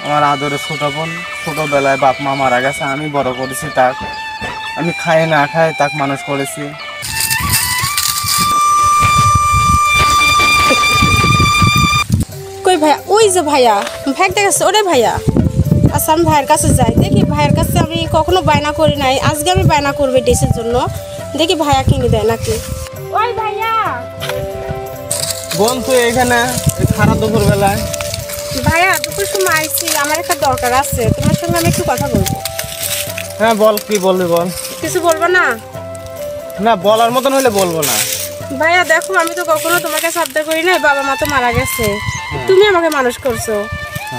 আমার আদরের ছোট বোন, ছোটবেলায় বাপ মা মারা গেছে, আমি বড় করেছি তাক। আমি খাই না খাই তাক মানুষ করেছি। কই ভাইয়া? ওই যে ভাইয়া, ভাইয়া দেখেছে ওরে ভাইয়া। আচ্ছা আমি ভাইয়ের কাছে যাই, দেখি ভাইয়ের কাছে আমি কখনো বায়না করি নাই, আজকে আমি বায়না করবো ড্রেসের জন্য, দেখি ভাইয়া কিনে দেয় নাকি। ওই ভাইয়া। বোন তুই এখানে খারাপ দুপুর বেলায়? ভাইয়া দুপুর সময় আইছি, আমার একটা দরকার আছে, তোমার সঙ্গে আমি একটু কথা বলবো। হ্যাঁ বল, কি বলবি বল। কিছু বলবো না? না বলার মতন হলে বলবো না। ভাইয়া দেখো, আমি তো কখনো তোমাকে শ্রদ্ধা করি নাই, বাবা মা তো মারা গেছে, তুমি আমাকে মানুষ করছো।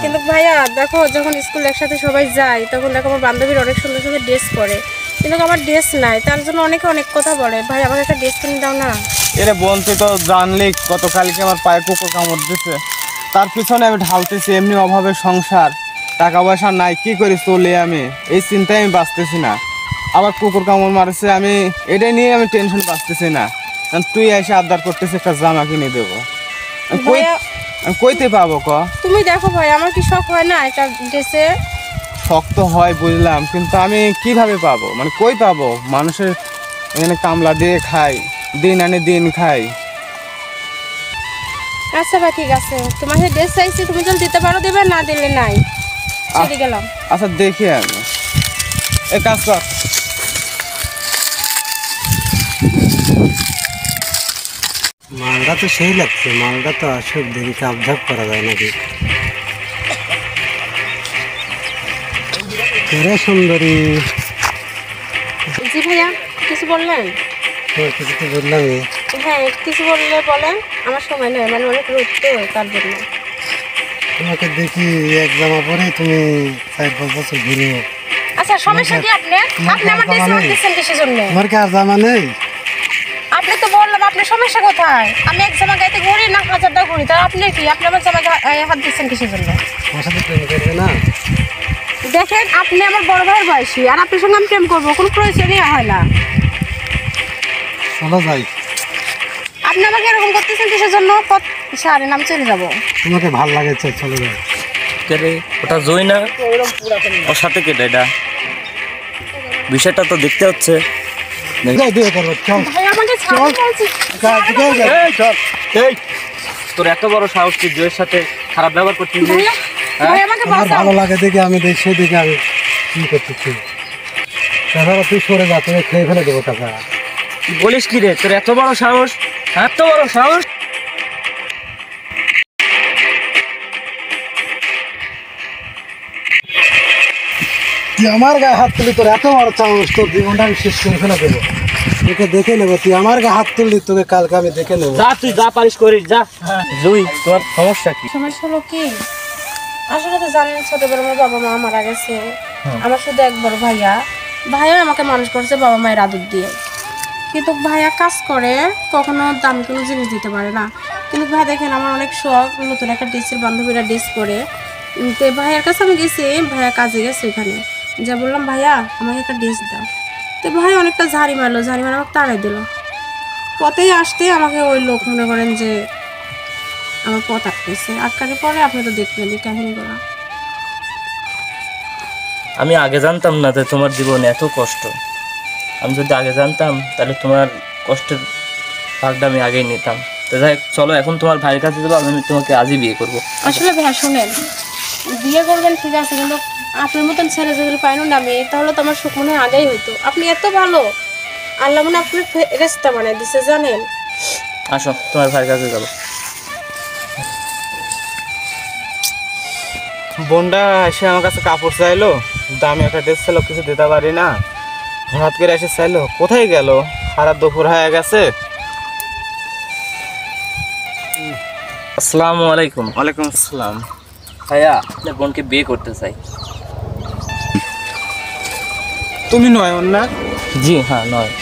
কিন্তু ভাইয়া দেখো, যখন স্কুল একসাথে সবাই যায় তখন দেখো আমার বান্ধবীর অনেক সুন্দর সুন্দর ড্রেস পরে, কিন্তু আমার ড্রেস নাই, তার জন্য অনেকে অনেক কথা বলে। ভাই আমাকে একটা ড্রেস কিনে দাও না। এরে বোন তুই তো জানলি গতকালকে আমার পায়ে কুকুর কামড় দিচ্ছে, তার পিছনে আমি ঢালতেছি, এমনি অভাবে সংসার, টাকা পয়সা নাই, কি করি চলে আমি এই চিন্তায় আমি বাঁচতেছি না। আবার কুকুর কামড় মারছে, আমি এটাই নিয়ে আমি টেনশন বাঁচতেছি না। তুই এসে আবদার করতেছিস একটা জামা কিনে দেবো, আমি কইতে পাবো ক? তুমি দেখো ভাই, আমার কি শখ হয় না একটা ড্রেসে? শখ তো হয় বুঝলাম, কিন্তু আমি কিভাবে পাবো, মানে কই পাবো? মানুষের এখানে কামলা দিয়ে খাই, দিন আনি দিন খাই। আচ্ছা ভাই ঠিক আছে, তোমার সেই ড্রেস চাইছি, তুমি যদি দিতে পারো দেবে, না দিলে নাই, ছেড়ে গেলাম। আচ্ছা দেখি আমি এ কাজ কর। মালটা তো সেই লাগছে, মালটা তো আসুক দেখি কাপঝাপ করা যায় নাকি। কেরে সুন্দরী। জি ভাইয়া, কিছু বললেন? কিছু তো বললামই। হ্যাঁ কিছু বললে বলেন, আমার সময় নেই, মানে অনেক রোদ তো তার জন্য। তোমাকে দেখি এক জামা পরে তুমি 4-5 বছর ঘুরো। আচ্ছা সমস্যা কি আপনার? আপনি আমার ড্রেস দিচ্ছেন কিসের জন্য? তোমার কি আর জামা নেই? আপনি তো বললাম, আপনার সমস্যা কোথায়? আমি এক জামা গাইতে ঘুরি না 1000টা ঘুরি, তার আপনি কি? আপনি আমার জামা হাত দিচ্ছেন কিসের জন্য? আমার সাথে প্রেম করবে না? দেখেন আপনি আমার বড় ভাইয়ের বয়সী, আর আপনার সঙ্গে আমি প্রেম করবো, কোনো প্রয়োজনই হয় না। চলো যাই। আপনি আমাকে এরকম করতেছেন কিসের জন্য? সারেন, আমি চলে যাবো। তোমাকে ভাল লাগে চলে যাই। ওটা জই না, ওর সাথে কেটে এটা বিষয়টা তো দেখতে হচ্ছে। ভাই আমাকে ছাড়ুন বলছি। তোর এত বড় সাহস, তুই জয়ের সাথে খারাপ ব্যবহার করছিস? ভাই আমাকে আমার বাঁচাও। ভালো লাগে দেখে আমি দেখছি, দেখে আমি কি করতেছি। তাছাড়া তুই সরে যা, তুমি খেয়ে ফেলে দেবো টাকা। বলিস কি রে, তোর এত বড় সাহস, এত বড় সাহস! তুই আমার গায়ে হাত তুলি, তোর এত বড় সাহস, তোর জীবনটা আমি শেষ করে ফেলে দেবো। তোকে দেখে নেবো, তুই আমার গায়ে হাত তুললি, তোকে কালকে আমি দেখে নেবো। যা তুই যা পারিস করিস, যা। জুই তোর সমস্যা কি? সমস্যা হলো কি, আসলে তো জানেন ছোটবেলায় আমার বাবা মা মারা গেছে, আমার শুধু এক বড় ভাইয়া, ভাইয়া আমাকে মানুষ করছে বাবা মায়ের আদর দিয়ে। কিন্তু ভাইয়া কাজ করে, কখনো দামি কোনো জিনিস দিতে পারে না। কিন্তু ভাই দেখেন আমার অনেক শখ, নতুন একটা ড্রেসের, বান্ধবীরা ড্রেস করে, তো ভাইয়ার কাছে আমি গেছি, ভাইয়া কাজে গেছে ওখানে, যা বললাম ভাইয়া আমাকে একটা ড্রেস দাও, তো ভাই অনেকটা ঝাড়ি মারলো, ঝাড়ি মারা আমাকে তাড়াই দিল। পথেই আসতে আমাকে ওই লোক মনে করেন যে আমার পথ আটকেছে, আটকানোর পরে আপনি তো দেখলেন এই কাহিনীগুলো। আমি আগে জানতাম না যে তোমার জীবনে এত কষ্ট। আমি যদি আগে জানতাম তাহলে তোমার কষ্টের ভাগটা আমি আগেই নিতাম। তো যাই হোক, চলো এখন তোমার ভাইয়ের কাছে যাবো, আমি তোমাকে আজই বিয়ে করবো। আসলে ভাইয়া শুনেন, বিয়ে করবেন ঠিক আছে, কিন্তু আপনার মতন ছেলে যদি পাইনো না আমি, তাহলে তো আমার সুখ মনে হয় আগেই হইতো। আপনি এত ভালো, আল্লাহ মনে আপনার রেস্তা বানাই দিছে জানেন। আসো তোমার ভাইয়ের কাছে যাবো। বোনটা এসে আমার কাছে কাপড় চাইলো, দামি একটা ড্রেস ছিল, কিছু দিতে পারি না, হঠাৎ করে এসে চাইলো। কোথায় গেল? খারাপ দুপুর হয়ে গেছে। আসসালামু আলাইকুম। ওয়ালাইকুম আসসালাম। ভাইয়া আপনার বোনকে বিয়ে করতে চাই। তুমি নয়ন না? জি হ্যাঁ, নয়।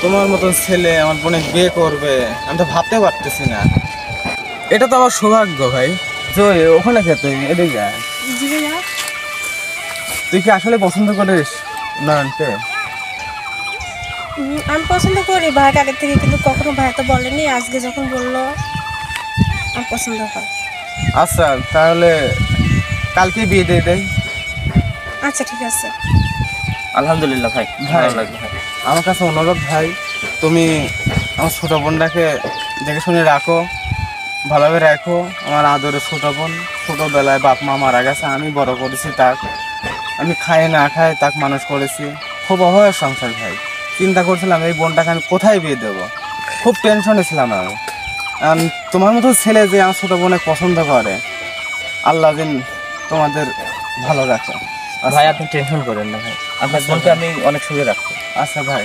তোমার মতন ছেলে আমার বোনে বিয়ে করবে, আমি তো ভাবতে পারতেছি না। এটা তো আমার সৌভাগ্য ভাই। জয় ওখানে খেতে এদিকে আয়। জি ভাইয়া। তুই কি আসলে পছন্দ করিস নয়নকে? আমি পছন্দ করি ভাইকে আগের থেকে, কিন্তু কখনো ভাই তো বলেনি, আজকে যখন বললো আমার পছন্দ হয়। আচ্ছা তাহলে কালকে বিয়ে দিয়ে দেয়। আচ্ছা ঠিক আছে। আলহামদুলিল্লাহ ভাই, ভাই। ভালো লাগলো ভাই। আমার কাছে অনুরোধ ভাই, তুমি আমার ছোটো বোনটাকে দেখে শুনে রাখো, ভালোভাবে রাখো। আমার আদরের ছোটো বোন, ছোটোবেলায় বাপ মা মারা গেছে, আমি বড় করেছি তাক, আমি খাই না খাই তাক মানুষ করেছি। খুব অভাবের সংসার ভাই। চিন্তা করছিলাম এই বোনটাকে আমি কোথায় বিয়ে দেবো, খুব টেনশনে ছিলাম আমি। তোমার মতো ছেলে যে আমার ছোটো বোনে পছন্দ করে, আল্লাহ দিন তোমাদের ভালো রাখে। ভাই আপনি টেনশন করেন না ভাই, আপনার বোনকে আমি অনেক সুখে রাখবো। আচ্ছা ভাই।